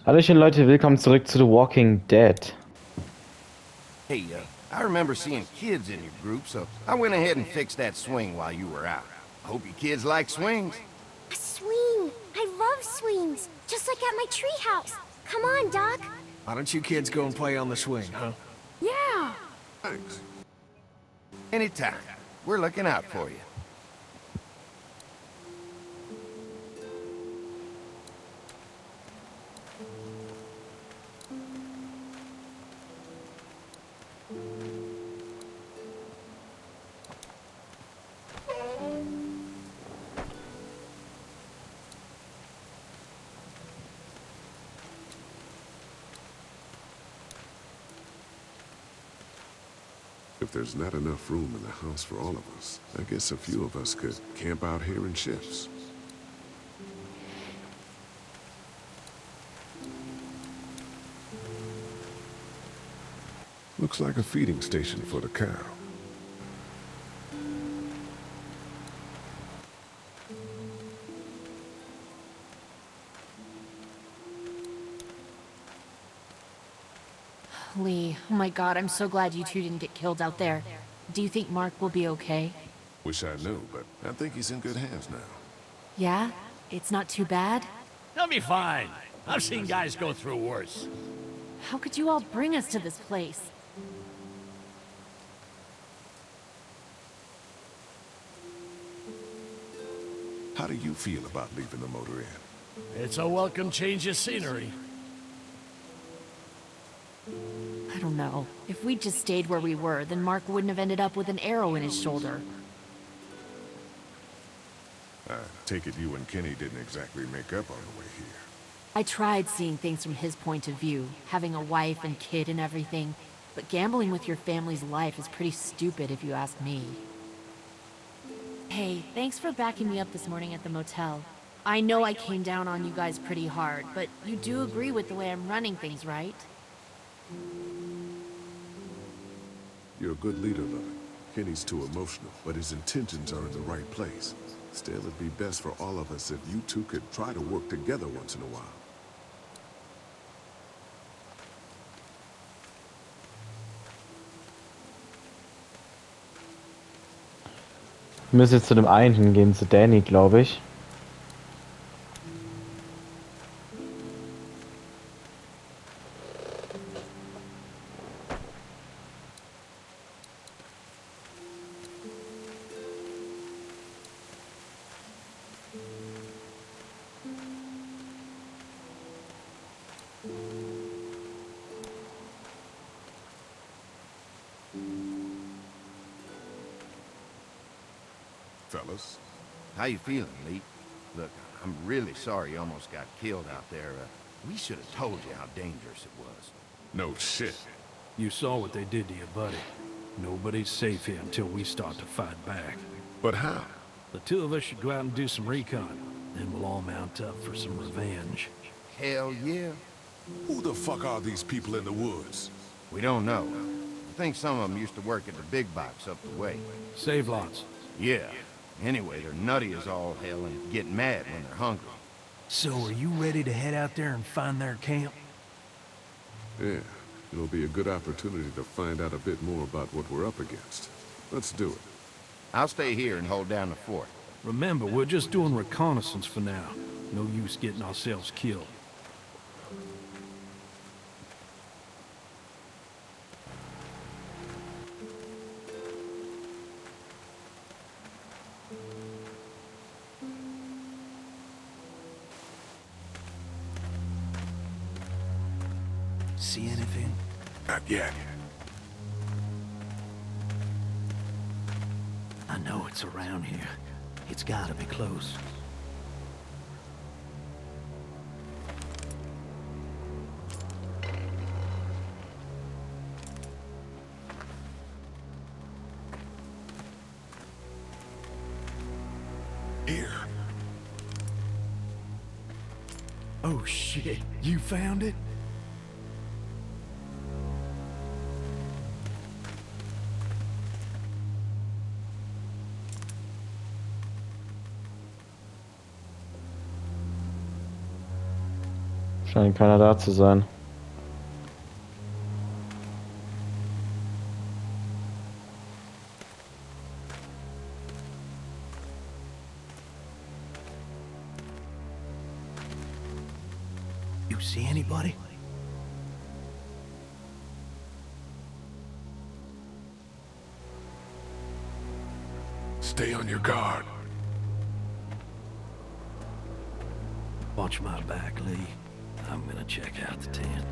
Hallöchen Leute, willkommen zurück zu The Walking Dead. Hey, I remember seeing kids in your group, so I went ahead and fixed that swing while you were out. I hope you kids like swings. A swing! I love swings! Just like at my treehouse. Come on, Doc. Why don't you kids go and play on the swing, huh? Yeah! Thanks. Anytime. We're looking out for you. If there's not enough room in the house for all of us, I guess a few of us could camp out here in shifts. Looks like a feeding station for the cow. Lee, oh my god, I'm so glad you two didn't get killed out there. Do you think Mark will be okay? Wish I knew, but I think he's in good hands now. Yeah? It's not too bad? He'll be fine. I've seen guys go through worse. How could you all bring us to this place? How do you feel about leaving the motor inn? It's a welcome change of scenery. I don't know. If we'd just stayed where we were, then Mark wouldn't have ended up with an arrow in his shoulder. I take it you and Kenny didn't exactly make up on the way here. I tried seeing things from his point of view, having a wife and kid and everything, but gambling with your family's life is pretty stupid if you ask me. Hey, thanks for backing me up this morning at the motel. I know I came down on you guys pretty hard, but you do agree with the way I'm running things, right? You're a good leader, Lily. Kenny's too emotional, but his intentions are in the right place. Still, it'd be best for all of us if you two could try to work together once in a while. Wir müssen jetzt zu dem einen hingehen, zu Danny, glaube ich. Fellas? How you feeling, Lee? Look, I'm really sorry you almost got killed out there. We should have told you how dangerous it was. No shit. You saw what they did to your buddy. Nobody's safe here until we start to fight back. But how? The two of us should go out and do some recon. Then we'll all mount up for some revenge. Hell yeah. Who the fuck are these people in the woods? We don't know. I think some of them used to work at the big box up the way. Save lots. Yeah. Anyway, they're nutty as all hell and get mad when they're hungry. So are you ready to head out there and find their camp? Yeah, it'll be a good opportunity to find out a bit more about what we're up against. Let's do it. I'll stay here and hold down the fort. Remember, we're just doing reconnaissance for now. No use getting ourselves killed. See anything? Not yet. I know it's around here. It's gotta be close. Here. Oh shit, you found it? Scheint keiner da zu sein. You see anybody? Stay on your guard. Watch my back, Lee. I'm gonna check out the tent.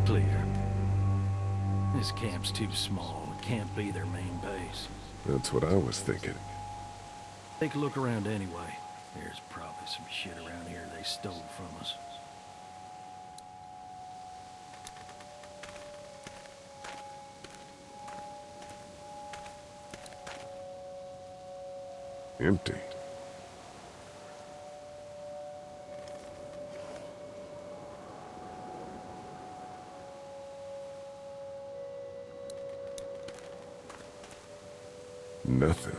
Clear. This camp's too small. It can't be their main base. That's what I was thinking. Take a look around anyway. There's probably some shit around here they stole from us. Empty. Nothing.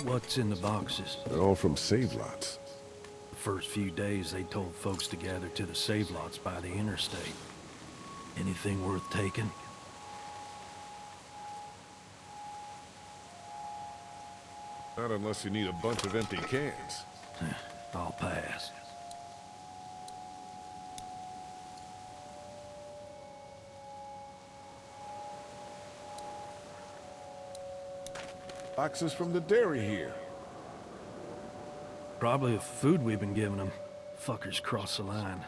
What's in the boxes? They're all from save lots. The first few days they told folks to gather to the save lots by the interstate. Anything worth taking? Not unless you need a bunch of empty cans. I'll pass. Boxes from the dairy here. Probably the food we've been giving them. Fuckers cross the line.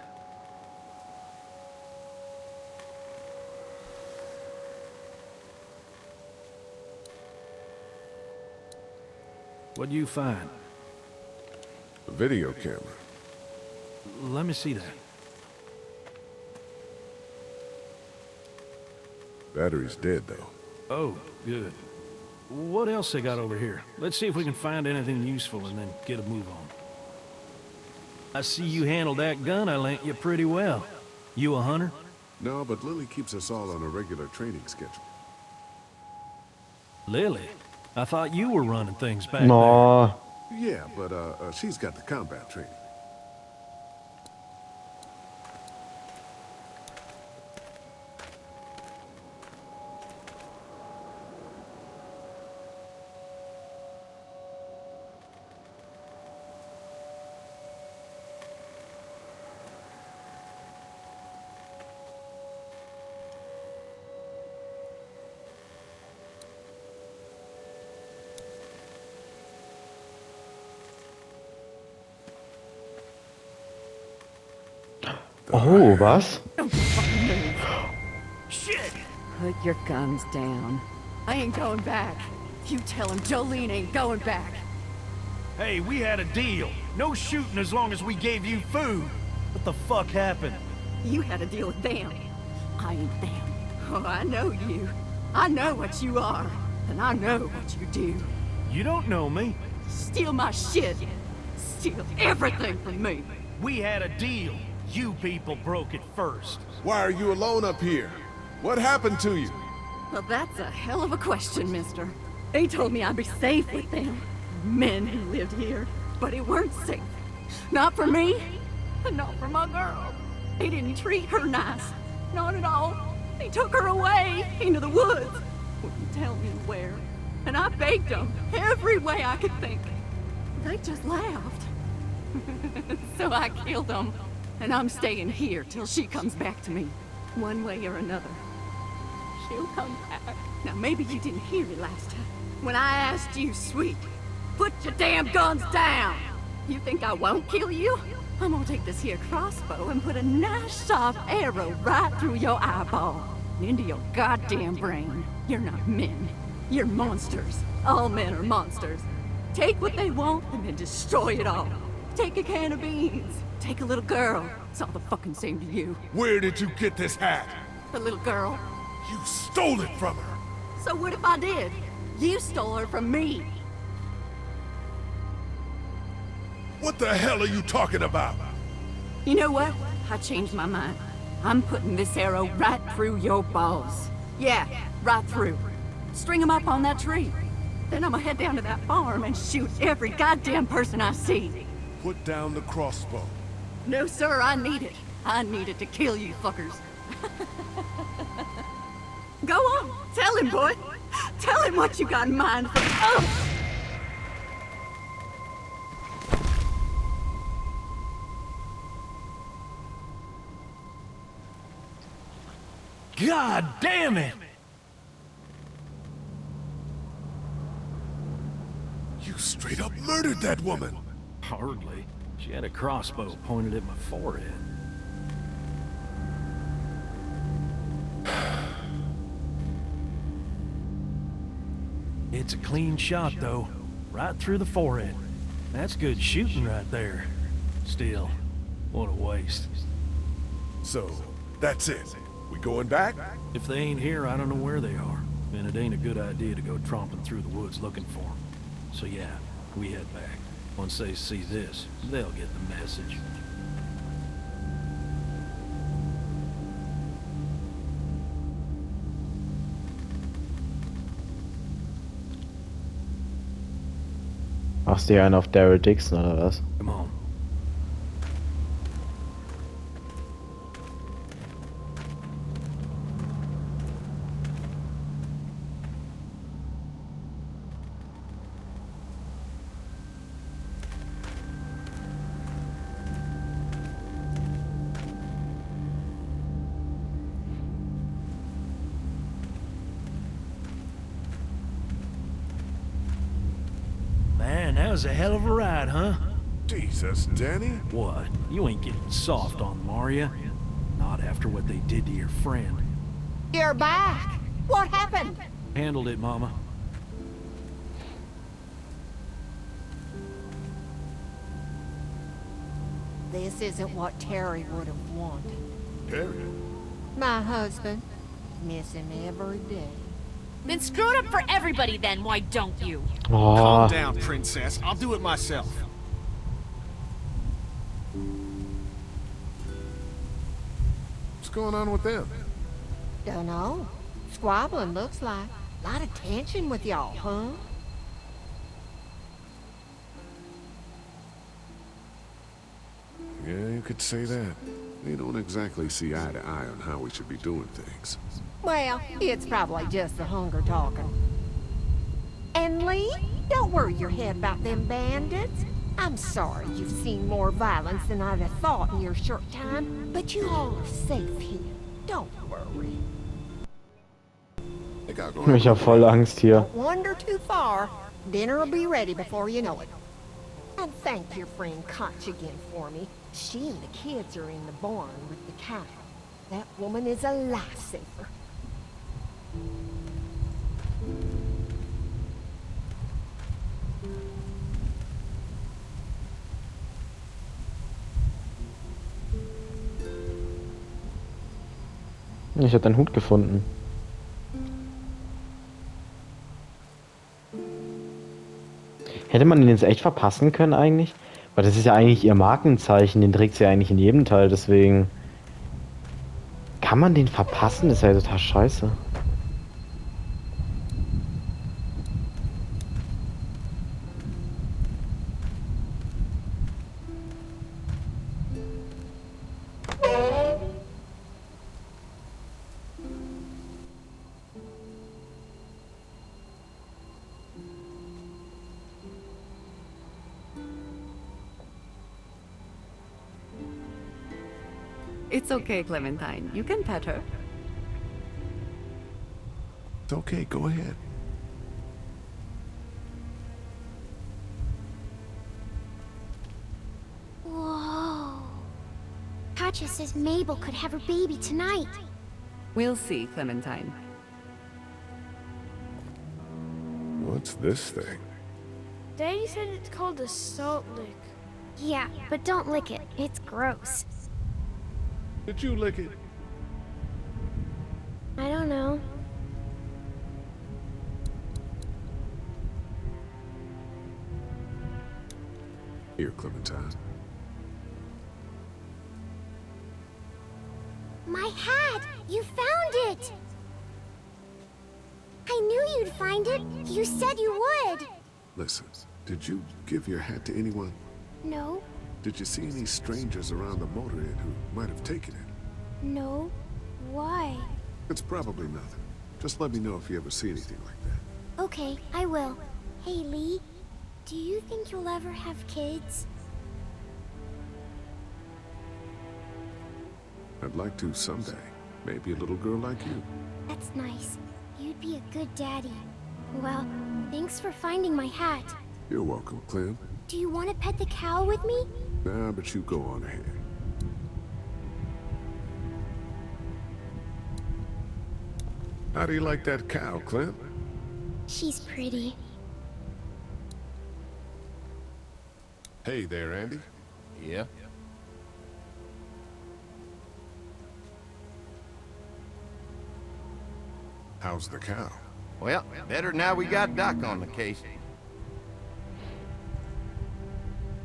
What'd you find? A video camera. Let me see that. Battery's dead, though. Oh, good. What else they got over here? Let's see if we can find anything useful and then get a move on. I see you handled that gun I lent you pretty well. You a hunter? No, but Lily keeps us all on a regular training schedule. Lily? I thought you were running things back No. Yeah, but she's got the combat training. Oh, was? Shit! Put your guns down. I ain't going back. You tell him Jolene ain't going back. Hey, we had a deal. No shooting as long as we gave you food. What the fuck happened? You had a deal with them. I ain't them. Oh, I know you. I know what you are. And I know what you do. You don't know me. Steal my shit. Steal everything from me. We had a deal. You people broke it first. Why are you alone up here? What happened to you? Well, that's a hell of a question, mister. They told me I'd be safe with them. Men who lived here. But it weren't safe. Not for me. And not for my girl. They didn't treat her nice. Not at all. They took her away into the woods. Wouldn't tell me where. And I begged them every way I could think. They just laughed. So I killed them. And I'm staying here till she comes back to me. One way or another. She'll come back. Now, maybe you didn't hear me last time. When I asked you, sweet, put your damn guns down! You think I won't kill you? I'm gonna take this here crossbow and put a nice sharp arrow right through your eyeball. And into your goddamn brain. You're not men. You're monsters. All men are monsters. Take what they want and then destroy it all. Take a can of beans. Take a little girl. It's all the fucking same to you. Where did you get this hat? The little girl. You stole it from her! So what if I did? You stole her from me. What the hell are you talking about? You know what? I changed my mind. I'm putting this arrow right through your balls. Yeah, right through. String 'em up on that tree. Then I'm gonna head down to that farm and shoot every goddamn person I see. Put down the crossbow. No, sir, I need it. I need it to kill you fuckers. Go on, tell him, boy. Tell him what you got in mind for... Oh! God damn it! You straight up murdered that woman! Hardly. She had a crossbow pointed at my forehead. It's a clean shot, though. Right through the forehead. That's good shooting right there. Still, what a waste. So, that's it. We going back? If they ain't here, I don't know where they are. And it ain't a good idea to go tromping through the woods looking for them. So yeah, we head back. Once they see this, they'll get the message. Machst du hier einen auf Daryl Dixon oder was? Come on. Man, that was a hell of a ride, huh? Jesus, Danny? What? You ain't getting soft on them, are ya? Not after what they did to your friend. You're back. What happened? Handled it, Mama. This isn't what Terry would have wanted. Terry? My husband. Miss him every day. Then screw it up for everybody then, why don't you? Calm Oh, down, princess. I'll do it myself. What's going on with them? Dunno. Squabbling looks like. Lot of tension with y'all, huh? Yeah, you could say that. They don't exactly see eye to eye on how we should be doing things. Well, it's probably just the hunger talking. And Lee, don't worry your head about them bandits. I'm sorry you've seen more violence than I'd have thought in your short time, but you all are safe here. Don't worry. They got going. ich hab voll Angst hier. Don't wander too far. Dinner'll be ready before you know it. And thank your friend Koch again for me. She and the kids are in the barn with the cattle. That woman is a lifesaver. Ich hab deinen Hut gefunden. Hätte man den jetzt echt verpassen können eigentlich? Weil das ist ja eigentlich ihr Markenzeichen, den trägt sie ja eigentlich in jedem Teil, deswegen... Kann man den verpassen? Das ist ja total scheiße. It's okay, Clementine. You can pet her. It's okay, go ahead. Whoa. Katja says Mabel could have her baby tonight. We'll see, Clementine. What's this thing? Daddy said it's called a salt lick. Yeah, but don't lick it. It's gross. Did you lick it? I don't know. Here, Clementine. My hat! You found it! I knew you'd find it. You said you would. Listen, did you give your hat to anyone? No, Did you see any strangers around the motor inn who might have taken it? no. Why? It's probably nothing. Just let me know if you ever see anything like that. Okay, I will. Hey, Lee. Do you think you'll ever have kids? I'd like to someday. Maybe a little girl like you. That's nice. You'd be a good daddy. Well, thanks for finding my hat. You're welcome, Clem. Do you want to pet the cow with me? Nah, but you go on ahead. How do you like that cow, Clem? She's pretty. Hey there, Andy. Yeah? How's the cow? Well, better now we got Doc on the case.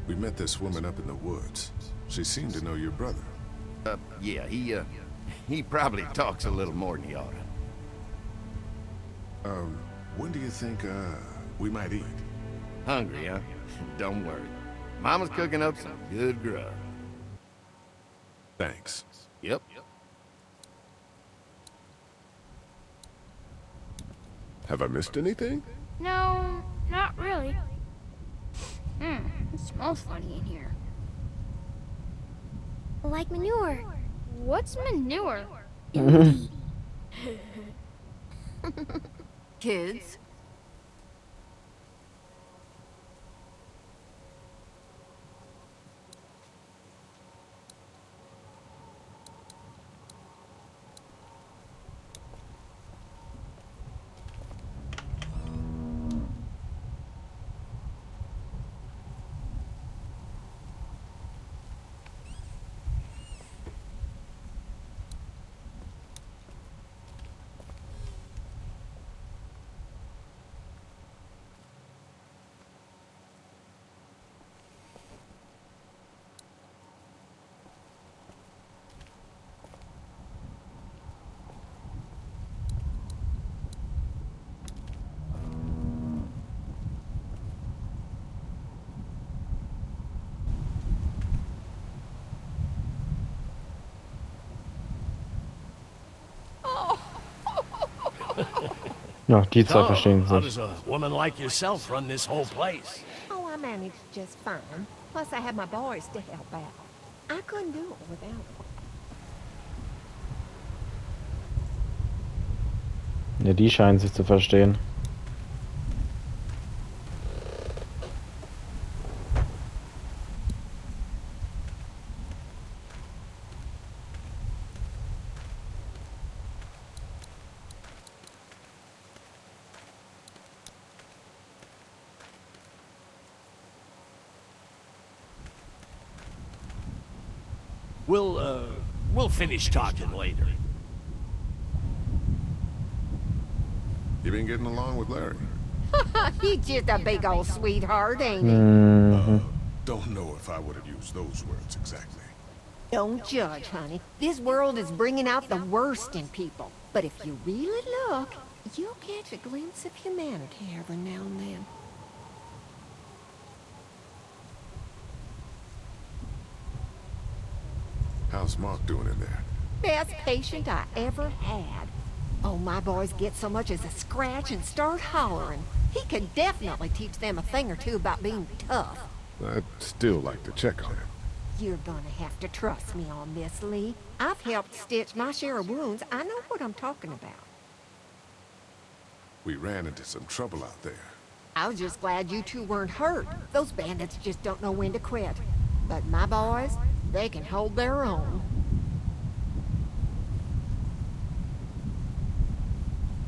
We met this woman up in the woods. She seemed to know your brother. Yeah, he probably talks a little more than he ought to. When do you think, we might eat? Hungry, huh? Don't worry. Mama's cooking up some good grub. Thanks. Yep. Have I missed anything? No, not really. It smells funny in here. Like manure. What's manure? Kids, Ja, die zwei So, verstehen how sich. does a woman like yourself run this whole place? Oh, I managed just fine. Plus, I had my boys to help out. I couldn't do it without them. Ja, die scheinen sich zu verstehen. We'll finish talking later. You been getting along with Larry? He's just a big old sweetheart, ain't he? Don't know if I would have used those words exactly. Don't judge, honey. This world is bringing out the worst in people. But if you really look, you'll catch a glimpse of humanity every now and then. How's Mark doing in there? Best patient I ever had. Oh, my boys get so much as a scratch and start hollering. He could definitely teach them a thing or two about being tough. I'd still like to check on him. You're gonna have to trust me on this, Lee. I've helped stitch my share of wounds. I know what I'm talking about. We ran into some trouble out there. I was just glad you two weren't hurt. Those bandits just don't know when to quit. But my boys, they can hold their own.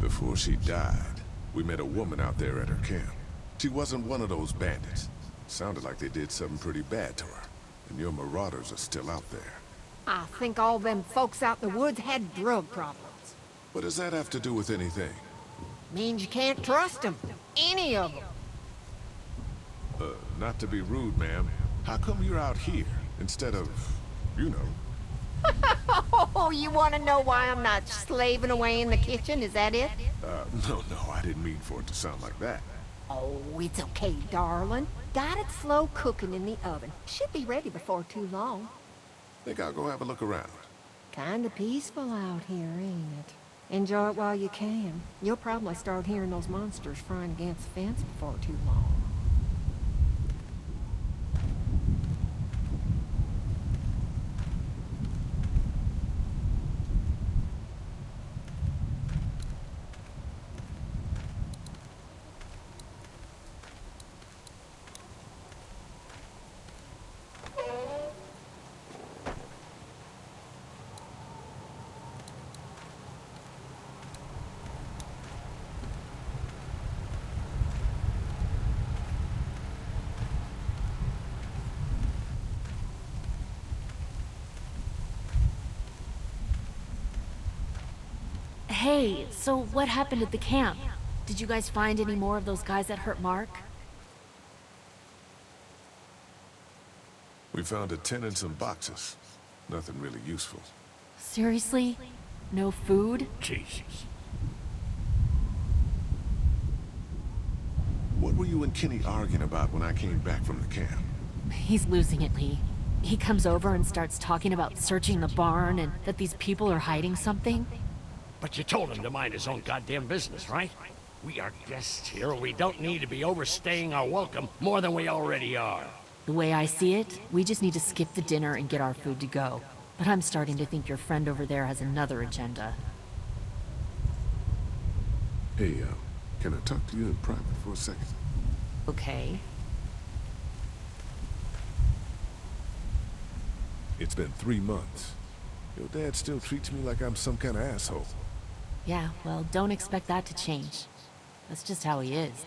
Before she died, We met a woman out there at her camp. She wasn't one of those bandits. Sounded like they did something pretty bad to her. And your marauders are still out there. I think all them folks out in the woods had drug problems. What does that have to do with anything? Means you can't trust them. Any of them. Not to be rude, ma'am. How come you're out here instead of, you know? Oh, you want to know why I'm not slaving away in the kitchen? Is that it? No, I didn't mean for it to sound like that. Oh, it's okay, darling. Got it slow cooking in the oven. Should be ready before too long. Think I'll go have a look around. Kinda peaceful out here, ain't it? Enjoy it while you can. You'll probably start hearing those monsters frying against the fence before too long. Hey, so what happened at the camp? Did you guys find any more of those guys that hurt Mark? We found a tent and some boxes. Nothing really useful. Seriously? No food? Jesus. What were you and Kenny arguing about when I came back from the camp? He's losing it, Lee. He comes over and starts talking about searching the barn and that these people are hiding something. But you told him to mind his own goddamn business, right? We are guests here. We don't need to be overstaying our welcome more than we already are. The way I see it, we just need to skip the dinner and get our food to go. But I'm starting to think your friend over there has another agenda. Hey, can I talk to you in private for a second? Okay. It's been 3 months. Your dad still treats me like I'm some kind of asshole. Yeah, well, don't expect that to change. That's just how he is.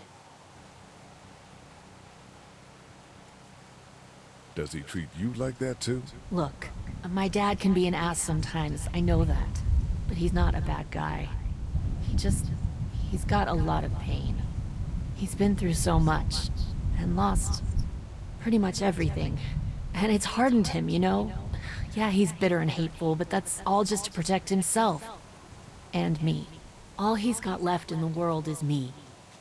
Does he treat you like that too? Look, my dad can be an ass sometimes, I know that. But he's not a bad guy. He's got a lot of pain. He's been through so much, and lost pretty much everything. And it's hardened him, you know? Yeah, he's bitter and hateful, but that's all just to protect himself. And me. All he's got left in the world is me.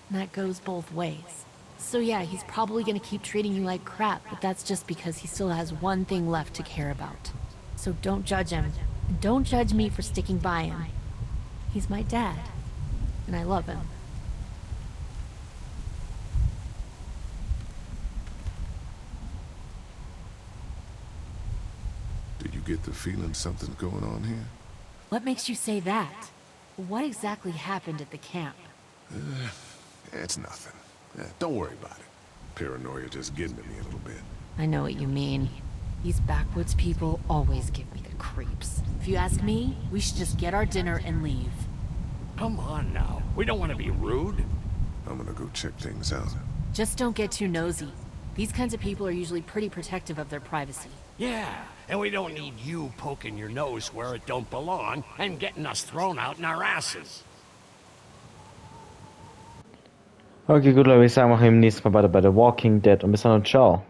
And that goes both ways. So yeah, he's probably gonna keep treating you like crap, but that's just because he still has one thing left to care about. So don't judge him. And don't judge me for sticking by him. He's my dad. And I love him. Do you get the feeling something's going on here? What makes you say that? What exactly happened at the camp? It's nothing. Don't worry about it. Paranoia just getting to me a little bit. I know what you mean. These backwoods people always give me the creeps. If you ask me, we should just get our dinner and leave. Come on now. We don't want to be rude. I'm gonna go check things out. Just don't get too nosy. These kinds of people are usually pretty protective of their privacy. Yeah, and we don't need you poking your nose where it don't belong and getting us thrown out in our asses. Okay, gut, Leute, ich sage, machen wir im nächsten Mal weiter bei The Walking Dead und bis dann und ciao.